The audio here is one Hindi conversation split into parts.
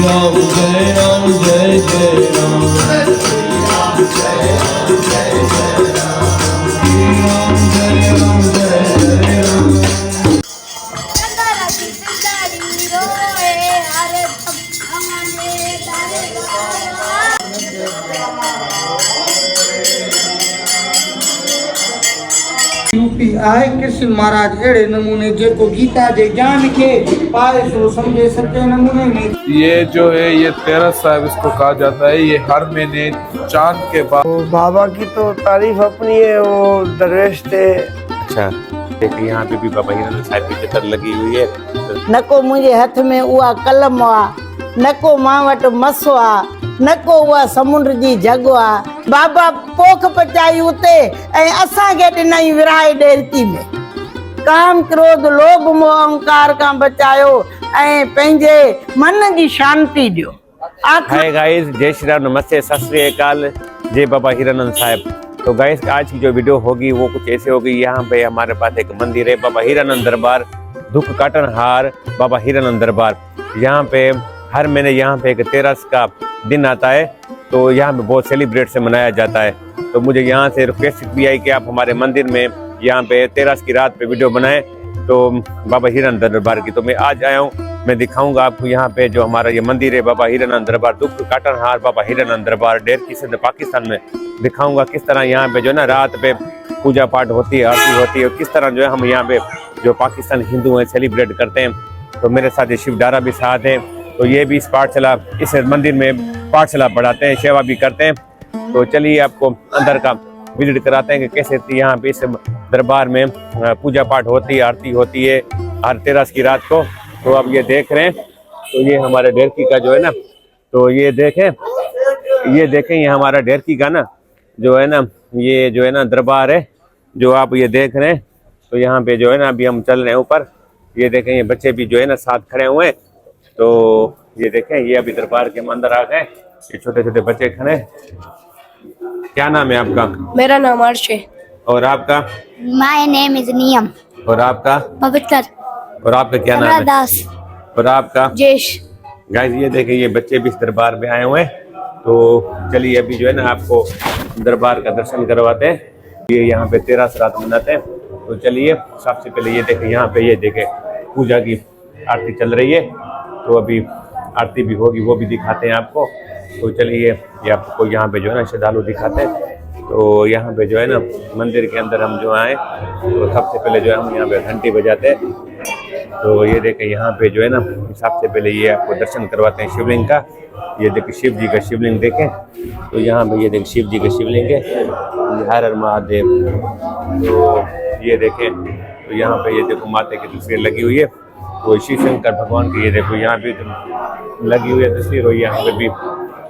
राम जय राम जय जय राम श्री राम जय राम जय जय राम श्री राम जय राम जय जय राम। यूपी आए कृष्ण महाराज अड़े नमूने जेको गीता जे ज्ञान के पाए सो समझे सच्चे नमूने में। ये जो है ये तेरस साहिब इसको कहा जाता है। ये हर महीने चांद के बाद। बाबा की तो तारीफ अपनी है, वो दरवेश थे। अच्छा, देखिए यहाँ पे भी बाबा हीरानंद साहिब की चित्र लगी हुई है। नको मुंहिंजे हथ में उहा कलम आ, नको मां वटि मसो आ, नको उहा समुंड जी जग आ। बाबा पोख पचाई उते ऐं असांखे ॾिनई विराए ॾेरकी में। काम क्रोध लोभ मोह अहंकार खां बचायो ऐं पंहिंजे मन जी शांति ॾियो। हाय गाइस, जय श्री राम, नमस्ते, सत श्री अकाल, जय बाबा हीरानंद साहिब। तो गाइस आज की जो वीडियो होगी वो कुछ ऐसे होगी। यहाँ पे हमारे पास एक मंदिर है, बाबा हीरानंद दरबार, दुख काटनहार बाबा हीरानंद दरबार। यहाँ पे हर महीने यहाँ पे एक तेरस का दिन आता है, तो यहाँ पे बहुत सेलिब्रेट से मनाया जाता है। तो मुझे यहाँ से रिक्वेस्ट भी आई कि आप हमारे मंदिर में यहाँ पे तेरस की रात पे वीडियो बनाएं, तो बाबा हीरानंद दरबार की। तो मैं आज आया हूँ, मैं दिखाऊंगा आपको यहाँ पे जो हमारा ये मंदिर है बाबा हीरानंद दरबार, दुख काटनहार बाबा हीरानंद दरबार, डेरकी सिंध पाकिस्तान में। दिखाऊंगा किस तरह यहाँ पे जो है ना रात पे पूजा पाठ होती है, आरती होती है, और किस तरह जो है हम यहाँ पे जो पाकिस्तान हिंदू हैं सेलिब्रेट करते हैं। तो मेरे साथ ये शिव डारा भी साथ है, तो ये भी इस पाठशाला, इस मंदिर में पाठशाला पढ़ाते हैं, सेवा भी करते हैं। तो चलिए आपको अंदर का विजिट कराते हैं कि कैसे यहाँ पे इस दरबार में पूजा पाठ होती है, आरती होती है हर तेरस की रात को। तो आप ये देख रहे हैं, तो ये हमारे डेरकी का जो है ना, तो ये देखें ये हमारा डेरकी का ना जो है ना, ये जो है ना दरबार है जो आप ये देख रहे हैं। तो यहाँ पे जो है ना अभी हम चल रहे हैं ऊपर, ये देखें ये बच्चे भी जो है ना साथ खड़े हुए हैं। तो ये देखें ये अभी दरबार के अंदर आ गए, ये छोटे छोटे बच्चे खड़े। क्या नाम है आपका? मेरा नाम अर्श है। और आपका? माय नेम इज नियम। और आपका? पवित्र। और आपका क्या नाम है? दास। और आपका? जेश। गाइस ये देखें ये बच्चे भी इस दरबार में आए हुए हैं। तो चलिए अभी जो है ना आपको दरबार का दर्शन करवाते हैं। ये यहाँ पे तेरस रात मनाते हैं। तो चलिए सबसे पहले ये देखें यहाँ पे, ये देखें पूजा की आरती चल रही है। तो अभी आरती भी होगी, वो भी दिखाते हैं आपको। तो चलिए ये आपको यहाँ पे जो है ना श्रद्धालु दिखाते हैं। तो यहाँ पे जो है ना मंदिर के अंदर हम जो आए, तो सबसे पहले जो है हम यहाँ पे घंटी बजाते हैं। तो ये देखें यहाँ पे जो है ना सबसे पहले ये आपको दर्शन करवाते हैं शिवलिंग का। ये देखें शिव जी का शिवलिंग देखें। तो यहाँ पे ये देखें शिव जी का शिवलिंग है, हर हर महादेव। तो ये देखें, तो यहाँ पे ये देखो माता की तस्वीर लगी हुई है, तो शिव शंकर भगवान की ये देखो यहाँ भी लगी हुई है तस्वीर, और यहाँ पे भी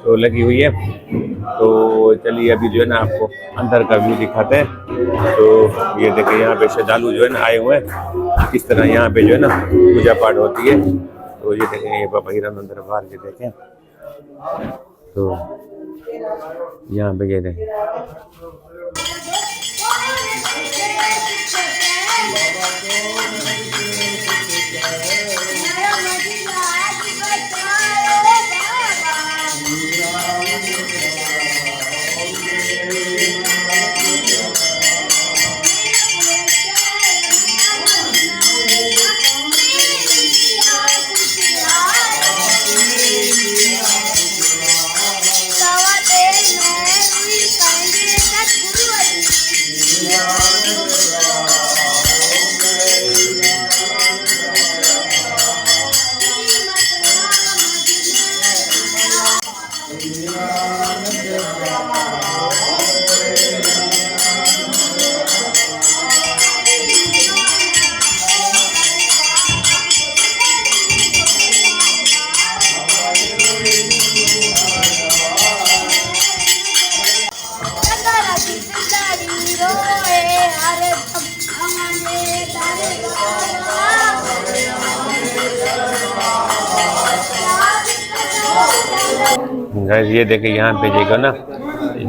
तो लगी हुई है। तो चलिए अभी जो है ना आपको अंदर का व्यू दिखाते हैं। तो ये देखें यहाँ पे श्रद्धालु जो है ना आए हुए हैं, किस तरह यहाँ पे जो है ना पूजा पाठ होती है। तो ये देखें ये बाबा हीरानंद दरबार के देखें, तो यहाँ पे ये देखें ये देखें यहाँ पे देखो ना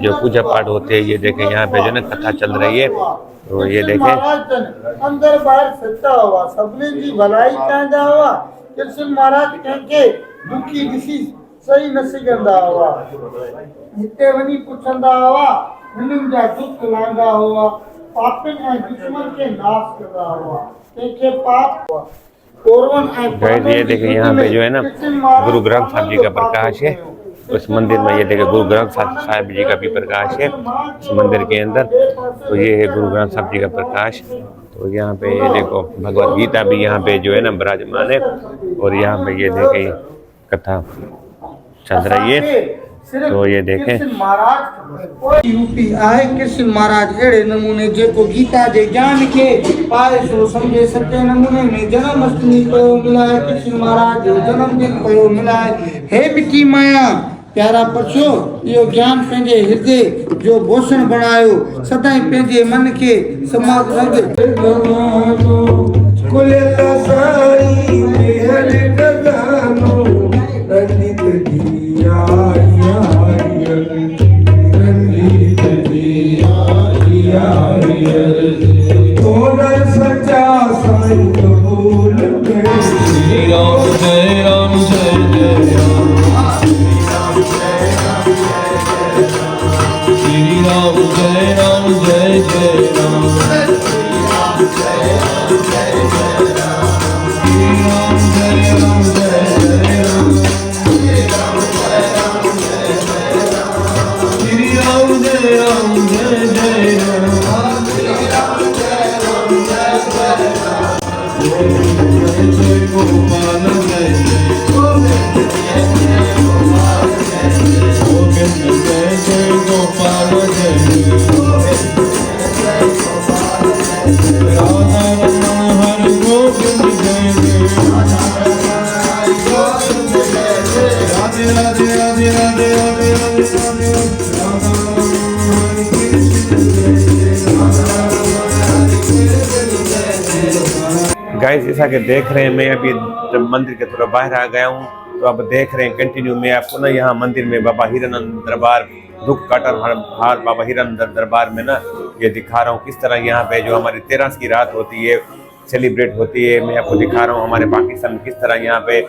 जो पूजा पाठ होते हैं, ये देखें यहाँ पे जो ना कथा चल रही है। तो ये देखें अंदर बाहर सच्चा हुआ सबने की भलाई चाहता हुआ कृष्ण महाराज के दुखी ॾिसी सही न सघंदा हुआ, हिते वञी पुछंदा हुआ, हिननि जा दुख लांदा हुआ, पापिन ऐं दुश्मन के नाश कंदा हुआ, कंहिंखे पाप हुआ। गाइस ये देखिए यहाँ पे जो है ना गुरु ग्रंथ साहब जी का प्रकाश है। उस मंदिर में ये देखिए गुरु ग्रंथ साहब जी का भी प्रकाश है इस मंदिर के अंदर। तो ये है गुरु ग्रंथ साहब जी का प्रकाश। तो यहाँ पे ये देखो भगवत गीता भी यहाँ पे जो है ना विराजमान है। और यहाँ पे ये देखिए कथा चल रही है। तो ये देखें यूपी आए कृष्ण महाराज अड़े नमूने जेको गीता जे ज्ञान के पाए सो समझे सच्चे नमूने में जन्माष्टमी को मिलाए कृष्ण महाराज जो जन्मदिन को मिलाए। हे मिठी माया प्यारा परसो यो ज्ञान पंहिंजे हृदय जो भूषण बनायो सदाई पंहिंजे मन के समाज रंग कुल साई मेहर गदानो रंजित दिया रंजित दिया तोड़ सच्चा साईं कबूल करे। श्री राम जय राम जय जय राम, श्री राम जय राम जय जय राम, श्री राम जय राम जय जय राम, श्री राम जय राम जय जय राम, जय जय गोपाल जय जय गोविंद, जय जय गोपाल जय जय राधा रमण हरि गोविंद जय जय राधे राधे राधे राधे राधे राधे राधे राधा हरि कृष्ण जय जय राधा हरि कृष्ण जय जय। गाइस जैसा कि देख रहे हैं मैं अभी जब मंदिर के थोड़ा बाहर आ गया हूँ। तो आप देख रहे हैं कंटिन्यू मैं आपको ना यहाँ मंदिर में बाबा हीरानंद दरबार दुख काटन हार बाबा हीरानंद दरबार में ना ये दिखा रहा हूँ किस तरह यहाँ पे जो हमारी 13 की रात होती है सेलिब्रेट होती है। मैं आपको दिखा रहा हूँ हमारे पाकिस्तान में किस तरह यहाँ पे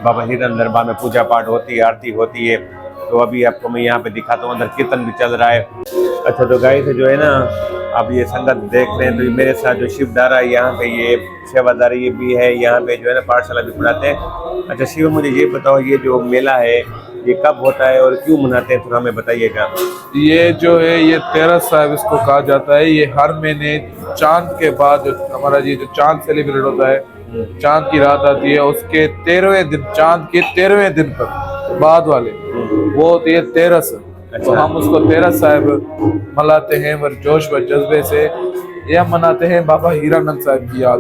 बाबा हीरानंद दरबार में पूजा पाठ होती है, आरती होती है। तो अभी आपको मैं यहाँ पे दिखाता हूँ, अंदर कीर्तन भी चल रहा है। अच्छा तो गाइस जो है ना अब ये संगत देख रहे हैं। तो मेरे साथ जो शिव दारा है यहाँ पे ये सेवादारी भी है, यहाँ पे जो है ना पाठशाला भी पढ़ाते हैं। अच्छा शिव मुझे ये बताओ ये जो मेला है ये कब होता है और क्यों मनाते हैं, थोड़ा हमें बताइएगा। ये जो है ये 13 साहिब इसको कहा जाता है। ये हर महीने चांद के बाद जो हमारा ये जो चांद सेलिब्रेट होता है, चांद की रात आती है उसके 13वें दिन, चांद के 13वें दिन पर बाद वाले वो होती है 13। तो हम उसको 13 साहिब मनाते हैं व जोश व जज्बे से यह मनाते हैं बाबा हीरानंद साहिब की याद।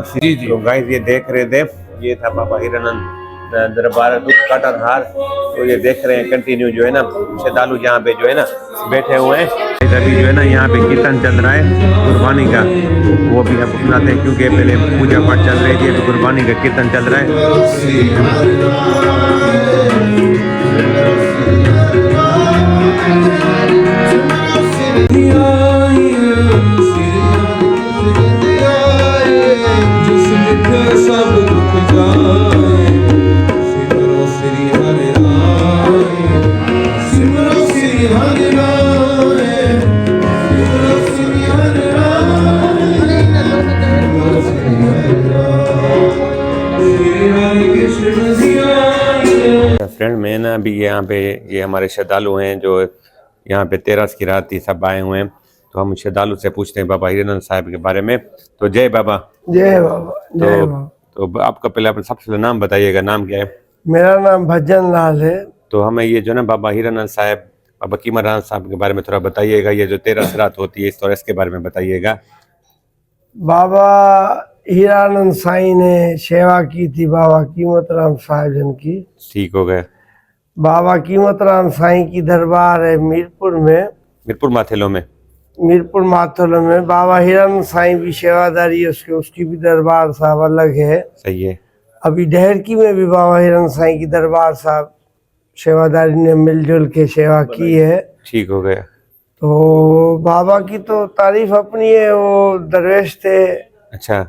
जी जी। तो गाइस ये देख रहे थे ये था बाबा हीरानंद दरबार दुख काटन हार। तो ये देख रहे हैं कंटिन्यू जो है ना श्रद्धालु यहाँ पे जो है ना बैठे हुए हैं। अभी जो है ना यहाँ पे कीर्तन चल रहा है गुरबानी का, वो भी आपको सुनाते हैं क्योंकि पहले पूजा पाठ चल रही थी तो गुरबानी का कीर्तन चल रहा है। सब दुख जाए सिमरो श्री हरि राय, सिमरो श्री हरि राय, सिमरो श्री हरि राय, श्री हरि कृष्ण जी आए। फ्रेंड मैं ना अभी यहाँ पे ये हमारे श्रद्धालु हैं जो यहाँ पे 13 की रात थी सब आए हुए हैं। तो हम श्रद्धालु से पूछते हैं बाबा हीरानंद साहिब के बारे में। तो जय बाबा। जय बाबा जय बाबा। तो आपका पहले अपना सबसे पहले नाम बताइएगा, नाम क्या है? मेरा नाम भजन लाल है। तो हमें ये जो ना बाबा हीरानंद साहिब बाबा कीमरान साहब के बारे में थोड़ा बताइएगा। ये जो 13 रात होती है इस तरह इसके बारे में बताइएगा। बाबा हीरानंद साईं ने सेवा की थी बाबा कीमतराम साहिब जन की। ठीक हो गया। बाबा कीमतराम साईं की दरबार है मीरपुर में, मीरपुर माथेलो में, मीरपुर माथोलो में। बाबा हीरानंद साईं भी सेवादारी है उसकी भी दरबार साहब अलग है। सही है। अभी ढेरकी में भी बाबा हीरानंद साईं की दरबार साहब सेवादारी ने मिलजुल के सेवा की है। ठीक हो गया। तो बाबा की तो तारीफ अपनी है, वो दरवेश थे। अच्छा।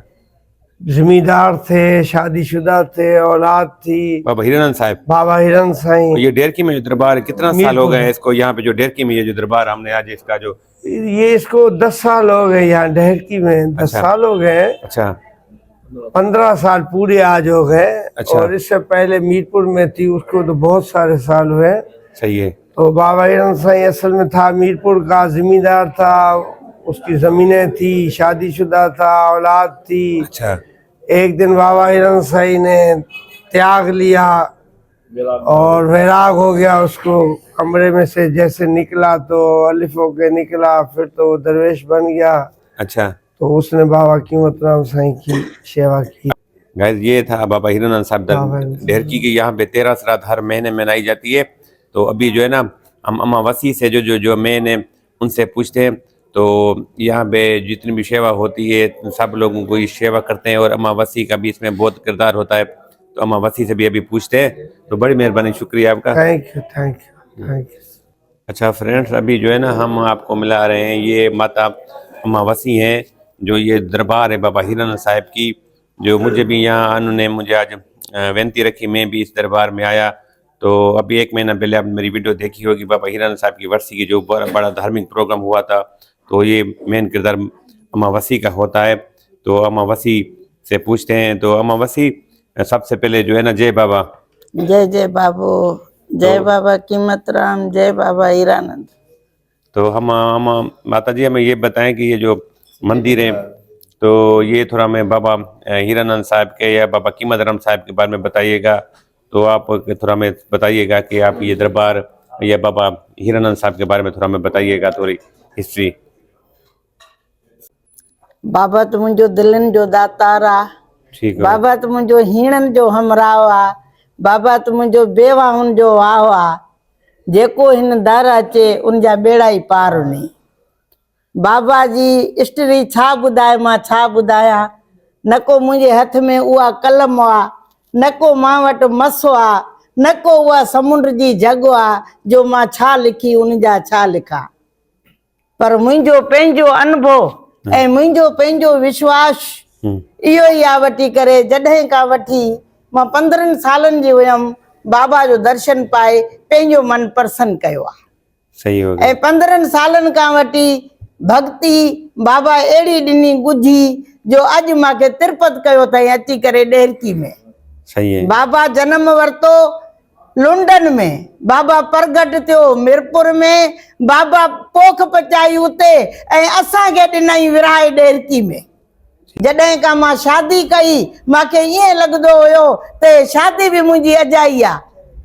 जमींदार थे, शादीशुदा थे, औलाद थी। बाबा हीरानंद साहब, बाबा हिरन साईं, ये डेरकी में जो दरबार कितना साल हो मीरपुर। गए इसको यहाँ पे, जो डेरकी में ये जो दरबार हमने आज इसका जो, ये इसको 10 साल हो गए यहाँ ढेरकी में, 10 अच्छा। साल हो गए। अच्छा 15 साल पूरे आज हो गए। अच्छा। और इससे पहले मीरपुर में थी, उसको तो बहुत सारे साल हुए। सही है। तो बाबा हिरन साईं असल में था मीरपुर का, जमींदार था, उसकी जमीनें थी, शादीशुदा था, औलाद थी। अच्छा एक दिन बाबा हिरन साईं ने त्याग लिया और वैराग हो गया, उसको कमरे में से जैसे निकला तो अलिफ होके निकला, फिर तो वो दरवेश बन गया। अच्छा तो उसने बाबा कीमतराम साईं की सेवा की। गाइस, ये था बाबा हीरानंद साहब बाबा हीरानंद साहब। ढेरकी की। यहाँ पे 13 श्राद्ध हर महीने मनाई जाती है। तो अभी जो है ना, हम अमावसी से जो जो जो मैंने उनसे पूछते हैं, तो यहाँ पे जितनी भी सेवा होती है सब लोगों को ये सेवा करते हैं, और अमावसी का भी इसमें बहुत किरदार होता है। तो अमावसी से भी अभी पूछते हैं। तो बड़ी मेहरबानी, शुक्रिया आपका। Thank you, thank you, thank you. अच्छा फ्रेंड्स, अभी जो है ना हम आपको मिला रहे हैं, ये माता अमावसी हैं, जो ये दरबार है बाबा हीरानंद साहब की, जो मुझे भी यहाँ उन्होंने मुझे आज विनती रखी, मैं भी इस दरबार में आया। तो अभी 1 महीना पहले आपने मेरी वीडियो देखी होगी, बाबा हीरानंद साहब की वर्सी की जो बड़ा धार्मिक प्रोग्राम हुआ था। तो ये मेन किरदार अमावसी का होता है। तो अमावसी से पूछते हैं। तो अमावसी, सबसे पहले जो है ना, जय बाबा। जय जय बाबू, जय बाबा कीमतराम, जय बाबा हीरानंद। तो हम माता जी हमें ये बताएं कि ये जो मंदिर है, तो ये थोड़ा हमें बाबा हीरानंद साहब के या बाबा कीमतराम साहब के बारे में बताइएगा। तो आप थोड़ा हमें बताइएगा कि आप ये दरबार या बाबा हीरानंद साहब के बारे में थोड़ा हमें बताइएगा, थोड़ी हिस्ट्री। बाबा तो मुंहिंजो दिलनि जो दातार आ, ठीक है। बाबा तो मुंहिंजो हीणनि जो हमराह आ, बाबा तो मुंहिंजो बेवाहुनि जो वाह आ। जेको हिन दर अचे उनजा बेड़ा ई पार वञे। बाबा जी हिस्ट्री छा ॿुधाए, मां छा ॿुधायां। न को मुंहिंजे हथ में उहा कलम आ, न को मां वटि मसो आ, न को उहा समुंड जी जग आ जो मां छा लिखी उनजा छा लिखा। पर मुंहिंजो पंहिंजो अनुभव ऐं मुंहिंजो पंहिंजो विश्वास इहो ई आहे वठी करे, जॾहिं खां वठी मां 15 सालनि जी हुयमि, बाबा जो दर्शन पाए पंहिंजो मन प्रसन्न कयो आहे। सही हो गया। ऐं 15 सालनि खां वठी भक्ति बाबा अहिड़ी ॾिनी ॻुझी जो अॼु मूंखे तिरुपत कयो अथई अची करे ढेरकी में। सही है। बाबा जन्म वरितो लंडन में, बाबा प्रगट थियो मीरपुर में, बाबा पोख पचाई उते ऐं असांखे ॾिनई विराए ढेरकी में। जॾहिं खां मां शादी कई मूंखे ईअं लॻंदो हुयो त शादी बि मुंहिंजी अजाई आहे।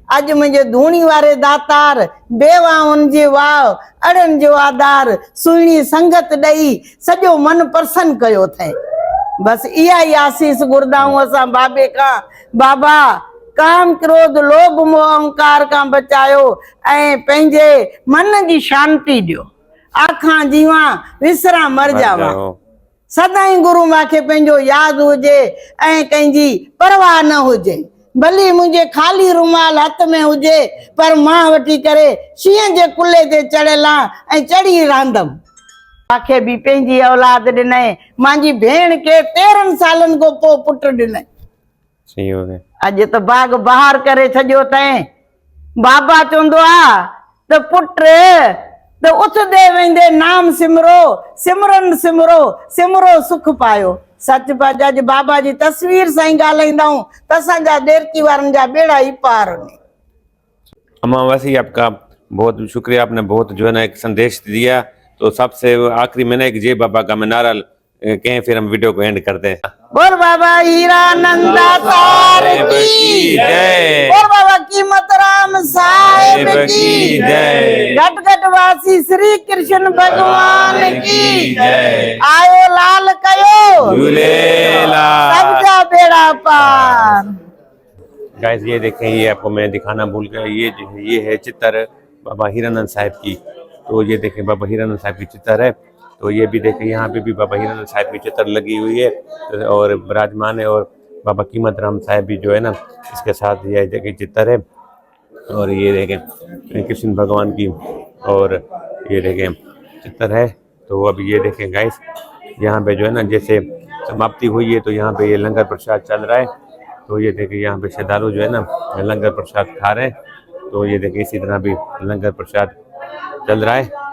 अॼु मुंहिंजे धूणी वारे दातार, बेवाहुनि जे वाह, अड़नि जो आधार, सुहिणी संगत ॾेई सॼो मन प्रसन्न कयो अथई। बसि इहा ई आसीस घुरदाऊं असां बाबे खां, बाबा काम क्रोध लोभ मोह अहंकार खां बचायो ऐं पंहिंजे मन जी शांती ॾियो। आखां जीवा विसरा मर जावा। सदाईं गुरु मूंखे पंहिंजो यादि हुजे ऐं कंहिंजी परवाह न हुजे। भली मुंहिंजे ख़ाली रुमाल हथ में हुजे, पर मां वठी करे शींहं जे कुल्हे ते चढ़ियल आहियां ऐं चढ़ी रहंदमि। मूंखे बि पंहिंजी औलाद ॾिनई, मुंहिंजी भेण खे 13 सालनि खां पोइ पुट ॾिनई। सही हो गया। अॼु त बाग बहार करे छॾियो अथई। बाबा चवंदो आहे त पुट त उथदे वेंदे नाम सिमरो, सिमरन सिमरो, सिमरो सुख पायो। सच बात, अॼु बाबा जी तस्वीर सां ई ॻाल्हाईंदाऊं त असांजा ढेरकी वारनि जा बेड़ा ई पार वञे। अमावसी, आपका बहुत शुक्रिया, आपने बहुत जो है ना एक संदेश दिया। तो सबसे आखिरी में ना एक जय बाबा का मैं नारा कहें, फिर हम वीडियो को एंड करते हैं। बोल बाबा हीरानंद दातार की जय, बोल बाबा कीमतराम साहिब की जय, घट घट वासी श्री कृष्ण भगवान की जय। आयो लाल कयो झूलेलाल, सबका बेड़ा पार। गाइस, ये देखें, ये आपको मैं दिखाना भूल गया, ये जो है ये है चित्र बाबा हीरानंद साहब की। तो ये देखें बाबा हीरानंद साहब की चित्र है। तो ये भी देखें, यहाँ पे भी बाबा हीरानंद साहब की चित्र लगी हुई है और विराजमान है। और बाबा कीमतराम साहब भी जो है ना इसके साथ ये देखिए चित्र है। और ये देखें कृष्ण भगवान की, और ये देखें चित्र है। तो अब ये देखें गाइस, यहाँ पे जो है ना जैसे समाप्ति हुई है। तो यहाँ पे ये लंगर प्रसाद चल रहा है। तो ये देखिए यहाँ पे श्रद्धालु जो है ना लंगर प्रसाद खा रहे हैं। तो ये देखिए इसी तरह भी लंगर प्रसाद चल रहा है।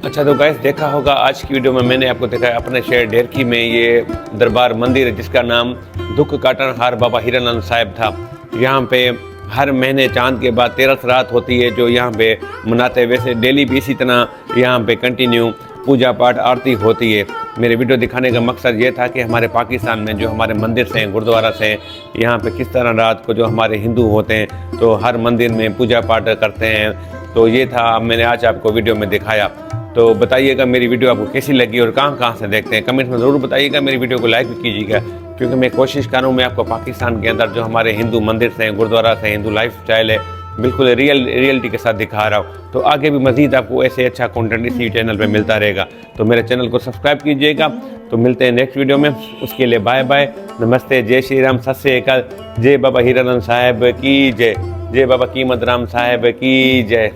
अच्छा तो गाइस देखा होगा आज की वीडियो में मैंने आपको दिखाया अपने शहर ढेरकी में ये दरबार मंदिर है जिसका नाम दुख काटनहार बाबा हीरानंद साहिब था। यहाँ पे हर महीने चांद के बाद 13 रात होती है जो यहाँ पे मनाते हैं। वैसे डेली भी इसी तरह यहाँ पे कंटिन्यू पूजा पाठ आरती होती है। मेरे वीडियो दिखाने का मकसद ये था कि हमारे पाकिस्तान में जो हमारे मंदिर से गुरुद्वारा से यहाँ पे किस तरह रात को जो हमारे हिंदू होते हैं तो हर मंदिर में पूजा पाठ करते हैं। तो ये था मैंने आज आपको वीडियो में दिखाया। तो बताइएगा मेरी वीडियो आपको कैसी लगी और कहाँ से देखते हैं, कमेंट में ज़रूर बताइएगा। मेरी वीडियो को लाइक भी कीजिएगा क्योंकि मैं कोशिश कर रहा हूँ मैं आपको पाकिस्तान के अंदर जो हमारे हिंदू मंदिर से गुरुद्वारा से हिंदू लाइफ स्टाइल है बिल्कुल रियलिटी के साथ दिखा रहा हूँ। तो आगे भी मज़ीद आपको ऐसे अच्छा कंटेंट इसी चैनल पे मिलता रहेगा। तो मेरे चैनल को सब्सक्राइब कीजिएगा। तो मिलते हैं नेक्स्ट वीडियो में, उसके लिए बाय बाय, नमस्ते, जय श्री राम, सत श्री अकाल, जय बाबा हीरानंद साहिब की जय, जय बाबा कीमत राम साहिब की जय।